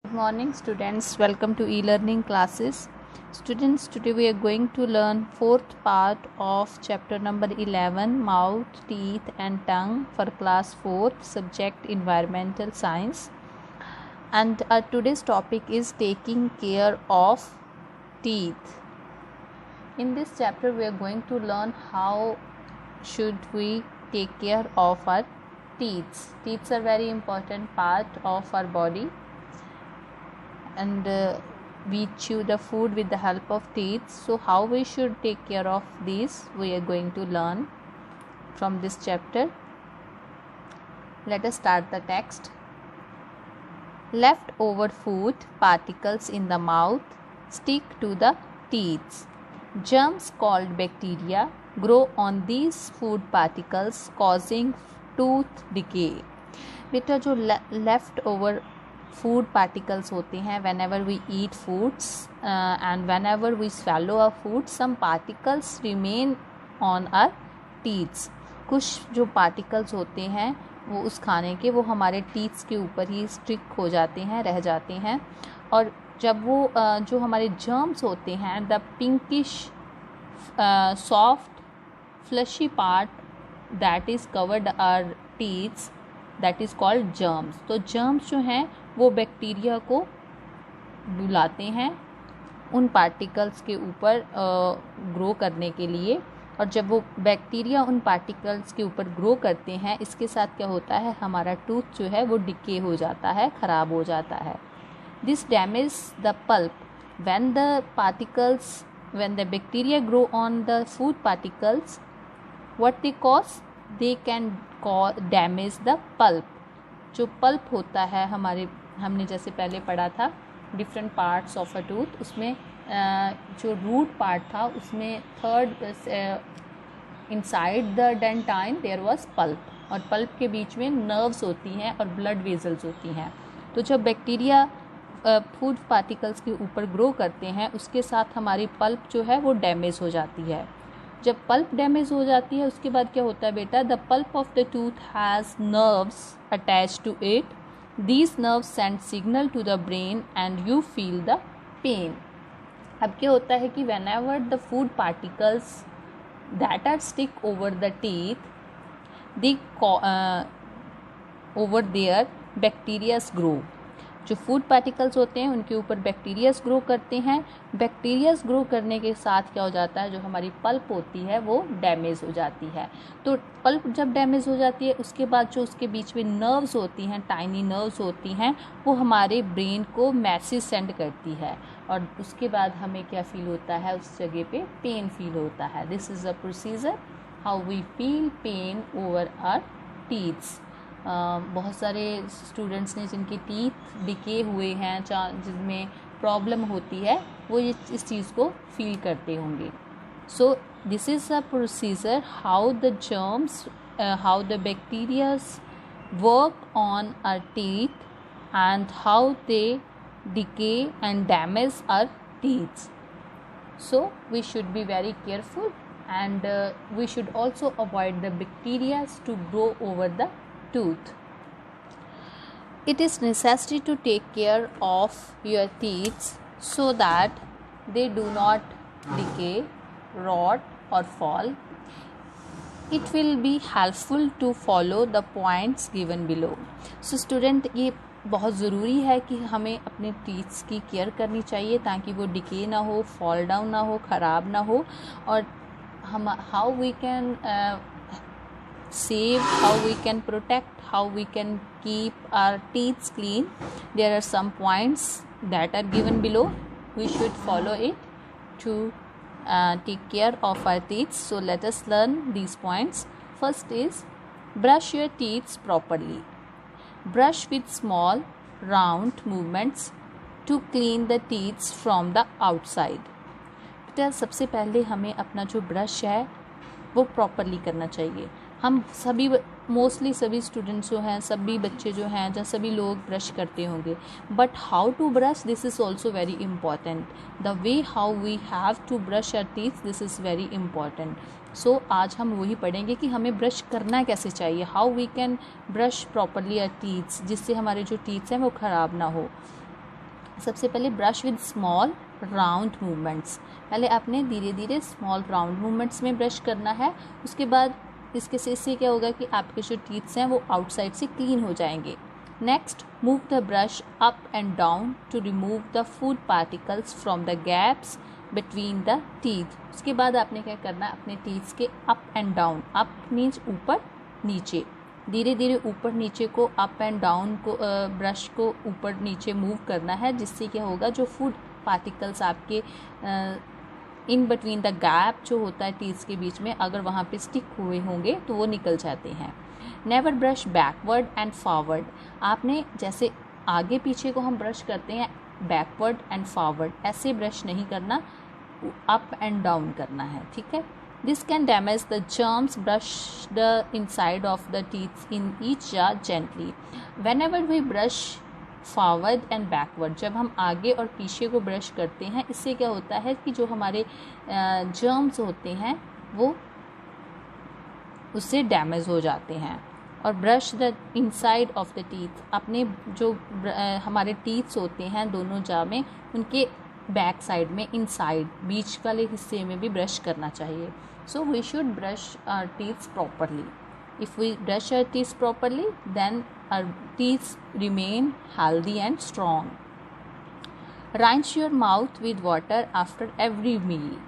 Good morning students, welcome to e-learning classes. Students, today we are going to learn fourth part of chapter number 11, mouth, teeth and tongue for class 4, subject environmental science. And our today's topic is taking care of teeth. In this chapter we are going to learn how should we take care of our teeth. Teeth are very important part of our body. And we chew the food with the help of teeth. So how we should take care of these, we are going to learn from this chapter. Let us start the text. Leftover food particles in the mouth stick to the teeth. Germs called bacteria grow on these food particles, causing tooth decay. बेटा जो left over food particles होते हैं, whenever we eat foods and whenever we swallow a food, some particles remain on our teeth. कुछ जो particles होते हैं वो उस खाने के वो हमारे teeth के ऊपर ही stick हो जाते हैं, रह जाते हैं. और जब वो जो हमारे germs होते हैं, the pinkish soft fleshy part that is covered our teeth, that is called germs. तो germs जो हैं वो बैक्टीरिया को बुलाते हैं उन पार्टिकल्स के ऊपर ग्रो करने के लिए. और जब वो बैक्टीरिया उन पार्टिकल्स के ऊपर ग्रो करते हैं, इसके साथ क्या होता है, हमारा टूथ जो है वो डिके हो जाता है, ख़राब हो जाता है. This damage the pulp when the particles when the bacteria grow on the food particles, what they cause, they can damage the pulp. जो पल्प होता है हमने जैसे पहले पढ़ा था different parts of a tooth, उसमें जो रूट पार्ट था उसमें third inside the dentine there was pulp, और पल्प के बीच में नर्व्स होती हैं और ब्लड वेजल्स होती हैं. तो जब बैक्टीरिया फूड पार्टिकल्स के ऊपर ग्रो करते हैं, उसके साथ हमारी पल्प जो है वो डैमेज हो जाती है. जब पल्प डैमेज हो जाती है उसके बाद क्या होता है बेटा, the pulp of the tooth has nerves attach to it. These nerves send signal to the brain and you feel the pain. अब क्या होता है कि whenever the food particles that are stick over the teeth, they over there bacteria grow. जो food particles होते हैं उनके ऊपर बैक्टीरियाज ग्रो करते हैं. बैक्टीरियाज ग्रो करने के साथ क्या हो जाता है, जो हमारी पल्प होती है वो डैमेज हो जाती है. तो पल्प जब डैमेज हो जाती है उसके बाद जो उसके बीच में नर्व्स होती हैं, टाइनी नर्व्स होती हैं, वो हमारे ब्रेन को मैसेज सेंड करती है. और उसके बाद हमें क्या फील होता है, उस जगह पे पेन फील होता है. This is a procedure how we feel pain over our teeths. बहुत सारे स्टूडेंट्स ने जिनके टीथ डिके हुए हैं, जिनमें प्रॉब्लम होती है, वो इस चीज़ को फील करते होंगे. So this is a procedure how the germs, how the bacterias work on our teeth and how they decay and damage our teeth. So we should be very careful and we should also avoid the bacteria to grow over the tooth. It is necessary to take care of your teeth so that they do not decay, rot or fall. It will be helpful to follow the points given below. So student, ये बहुत ज़रूरी है कि हमें अपने teeths की care करनी चाहिए ताकि वो डिके ना हो, फॉल डाउन ना हो, ख़राब ना हो. और हम how we can save, how we can protect, how we can keep our teeth clean. There are some points that are given below. We should follow it to take care of our teeth. So let us learn these points. First is brush your teeth properly. Brush with small round movements to clean the teeth from the outside. सबसे पहले हमें अपना जो brush है वो properly करना चाहिए. हम सभी मोस्टली सभी स्टूडेंट्स जो हैं, सभी बच्चे जो हैं, जहाँ सभी लोग ब्रश करते होंगे, but how to brush, this is also very important. The way how we have to brush our teeth, this is very important. So आज हम वही पढ़ेंगे कि हमें ब्रश करना कैसे चाहिए, how we can brush properly our teeths, जिससे हमारे जो टीथ्स हैं वो ख़राब ना हो. सबसे पहले brush with small round movements, पहले आपने धीरे धीरे स्मॉल राउंड मूवमेंट्स में ब्रश करना है। उसके बाद इससे क्या होगा कि आपके जो टीथ्स हैं वो आउटसाइड से क्लीन हो जाएंगे। Next, move the brush up and down to remove the food particles from the gaps between the teeth. उसके बाद आपने क्या करना है, अपने टीथ्स के up and down, up means ऊपर नीचे, धीरे धीरे ऊपर नीचे को अप एंड डाउन को ब्रश को ऊपर नीचे मूव करना है, जिससे क्या होगा जो फूड पार्टिकल्स आपके इन बिटवीन द गैप जो होता है टीथ्स के बीच में, अगर वहाँ पे स्टिक हुए होंगे तो वो निकल जाते हैं। Never brush backward and forward, आपने जैसे आगे पीछे को हम ब्रश करते हैं बैकवर्ड एंड फॉरवर्ड, ऐसे ब्रश नहीं करना, अप एंड डाउन करना है, ठीक है। This can damage the germs, brush the inside of the teeth in each jar gently. Whenever we brush forward and backward, जब हम आगे और पीछे को ब्रश करते हैं, इससे क्या होता है कि जो हमारे जर्म्स होते हैं वो उससे डैमेज हो जाते हैं। और brush the inside of the teeth, अपने जो हमारे टीथ्स होते हैं दोनों जा में, उनके बैक साइड में, इनसाइड बीच वाले हिस्से में भी ब्रश करना चाहिए। So we should brush our teeths properly. If we brush our teeths properly then our teeth remain healthy and strong. Rinse your mouth with water after every meal.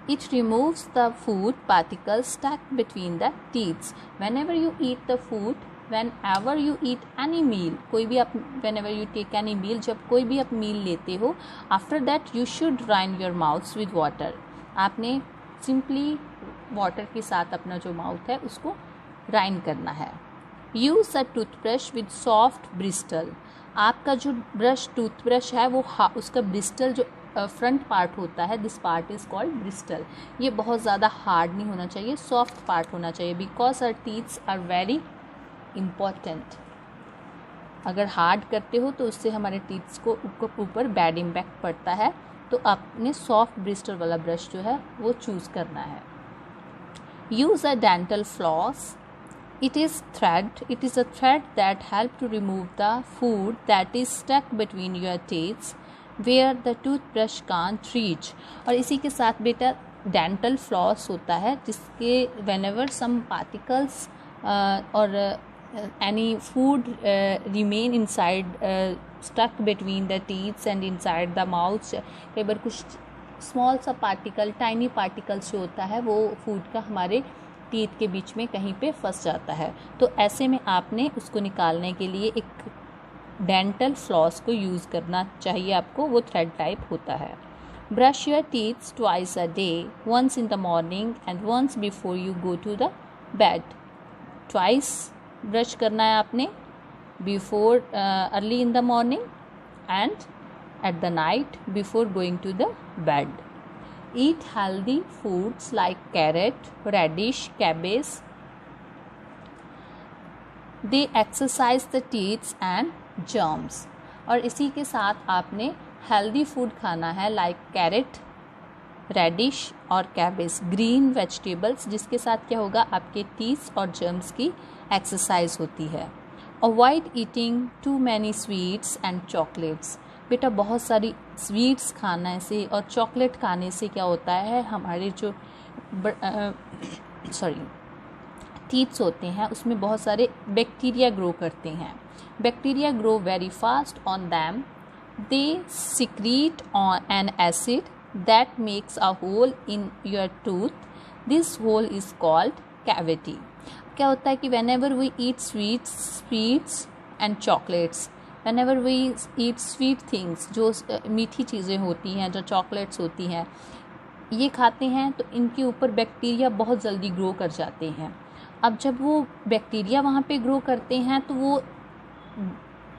It removes the food particles stuck between the teeth. Whenever you eat the food, whenever you eat any meal, कोई भी आप whenever you take any meal, जब कोई भी आप मील लेते हो, after that you should rinse your mouth with water. आपने simply water के साथ अपना जो mouth है उसको rinse करना है। Use a toothbrush with soft Bristol, आपका जो ब्रश टूथब्रश है वो उसका ब्रिस्टल जो फ्रंट पार्ट होता है, this part is called Bristol, ये बहुत ज़्यादा हार्ड नहीं होना चाहिए, सॉफ्ट पार्ट होना चाहिए, because our teeths are very important. अगर हार्ड करते हो तो उससे हमारे टीथ्स को ऊपर बैड इम्पैक्ट पड़ता है, तो आपने सॉफ्ट ब्रिस्टल वाला ब्रश जो है वो चूज़ करना है। Use a dental floss, It is a thread that help to remove the food that is stuck between your teeth where the toothbrush can't reach। और इसी के साथ बेटा डेंटल फ्लॉस होता है, जिसके whenever some particles or any food remain inside stuck between the teeth and inside the mouth, कई बार कुछ स्मॉल सा पार्टिकल, टाइनी पार्टिकल्स जो होता है वो फूड का हमारे टीथ के बीच में कहीं पे फंस जाता है, तो ऐसे में आपने उसको निकालने के लिए एक डेंटल फ्लॉस को यूज़ करना चाहिए आपको, वो थ्रेड टाइप होता है। Brush your teeths twice a day, once in the morning and once before you go to the bed. Twice brush करना है आपने, before early in the morning and at the night before going to the bed. Eat healthy foods like carrot, radish, cabbage. They exercise the teeth and germs. और इसी के साथ आपने healthy food खाना है, लाइक कैरेट, रेडिश और cabbage, green vegetables, जिसके साथ क्या होगा आपके टीथ और जर्म्स की एक्सरसाइज होती है। Avoid eating too many sweets and chocolates, बेटा बहुत सारी स्वीट्स खाने से और चॉकलेट खाने से क्या होता है, हमारे जो टीथ्स होते हैं उसमें बहुत सारे बैक्टीरिया ग्रो करते हैं। Bacteria grow very fast on them, they secrete on an acid that makes a hole in your tooth, this hole is called cavity. क्या होता है कि whenever we eat sweets and chocolates, whenever we eat sweet things, जो मीठी चीज़ें होती हैं, जो चॉकलेट्स होती हैं, ये खाते हैं तो इनके ऊपर बैक्टीरिया बहुत जल्दी ग्रो कर जाते हैं। अब जब वो बैक्टीरिया वहाँ पे ग्रो करते हैं तो वो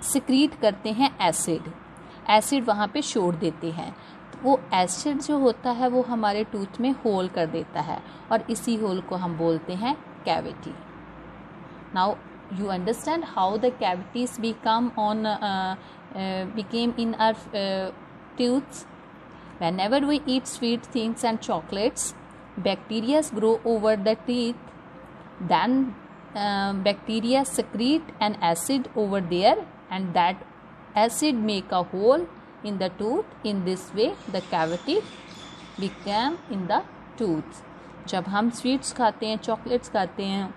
सिक्रीट करते हैं एसिड वहाँ पे छोड़ देते हैं, तो वो एसिड जो होता है वो हमारे टूथ में होल कर देता है और इसी होल को हम बोलते हैं cavity. Now you understand how the cavities became in our teeth. Whenever we eat sweet things and chocolates, bacteria grow over the teeth, then bacteria secrete an acid over there and that acid make a hole in the tooth. In this way the cavity became in the tooth. जब हम sweets खाते हैं, chocolates खाते हैं,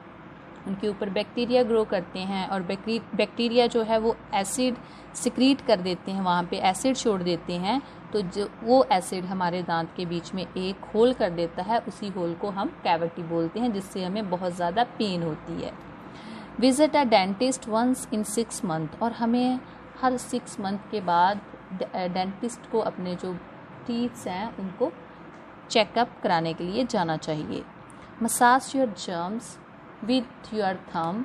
उनके ऊपर bacteria grow करते हैं और बैक्टीरिया जो है वो एसिड सिक्रीट कर देते हैं, वहाँ पे एसिड छोड़ देते हैं, तो जो वो एसिड हमारे दांत के बीच में एक होल कर देता है, उसी होल को हम कैविटी बोलते हैं, जिससे हमें बहुत ज़्यादा पेन होती है. Visit a dentist once in 6 month, और हमें हर 6 मंथ के बाद डेंटिस्ट को अपने जो टीथ्स हैं उनको चेकअप कराने के लिए जाना चाहिए. Massage your germs with your thumb.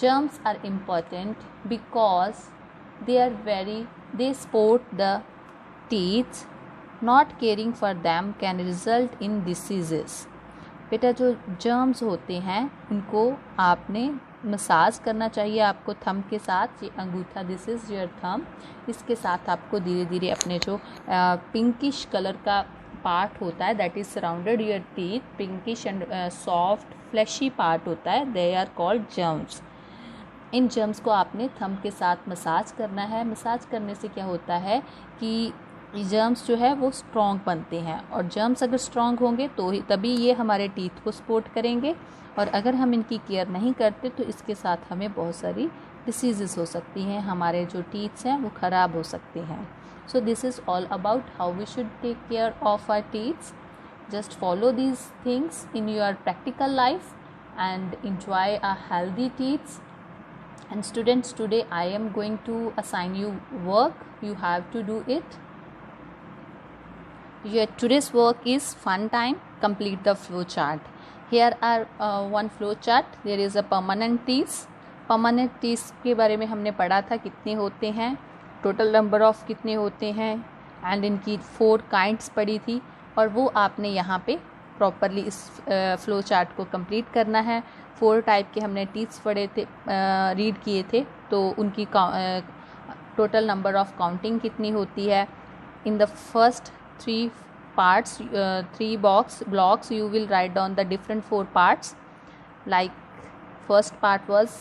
Germs are important because they support the teeth. Not caring for them can result in diseases. बेटा जो जर्म्स होते हैं उनको आपने मसाज करना चाहिए आपको थंब के साथ. ये अंगूठा, दिस इज़ योर थंब, इसके साथ आपको धीरे धीरे अपने जो पिंकिश कलर का पार्ट होता है that is surrounded your teeth, pinkish and soft fleshy part होता है, दे आर कॉल्ड जर्म्स. इन जर्म्स को आपने थंब के साथ मसाज करना है. मसाज करने से क्या होता है कि जर्म्स जो है वो स्ट्रॉन्ग बनते हैं, और जर्म्स अगर स्ट्रॉन्ग होंगे तो ही तभी ये हमारे टीथ को सपोर्ट करेंगे, और अगर हम इनकी केयर नहीं करते तो इसके साथ हमें बहुत सारी डिसीज़ेस हो सकती हैं, हमारे जो टीथ्स हैं वो ख़राब हो सकते हैं. So this is all about how we should take care of our teeth. Just follow these things in your practical life and enjoy a healthy teeth. And students, today I am going to assign you work. You have to do it. Your today's work is fun time. Complete the flow chart. Here are one flow chart. There is a permanent teeth. Permanent teeth के बारे में हमने पढ़ा था कितने होते हैं, total number of कितने होते हैं, एंड इनकी 4 काइंड्स पड़ी थी, और वो आपने यहाँ पे प्रॉपरली इस फ्लो चार्ट को कंप्लीट करना है. 4 टाइप के हमने टीथ्स पढ़े थे, रीड किए थे, तो उनकी टोटल नंबर ऑफ़ काउंटिंग कितनी होती है. In the first 3 parts, 3 blocks you will write down the different 4 parts. Like first part was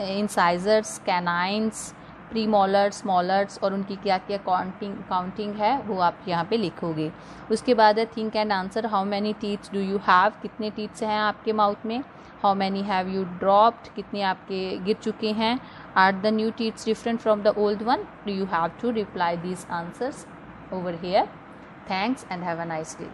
incisors, canines, premolars, molars, और उनकी क्या क्या काउंटिंग है वो आप यहाँ पे लिखोगे. उसके बाद है think and answer. How many teeths do you have, कितने टीथ्स हैं आपके माउथ में. How many have you dropped, कितने आपके गिर चुके हैं. Are the new teeths different from the old one. Do you have to reply these answers over here. Thanks and have a nice day.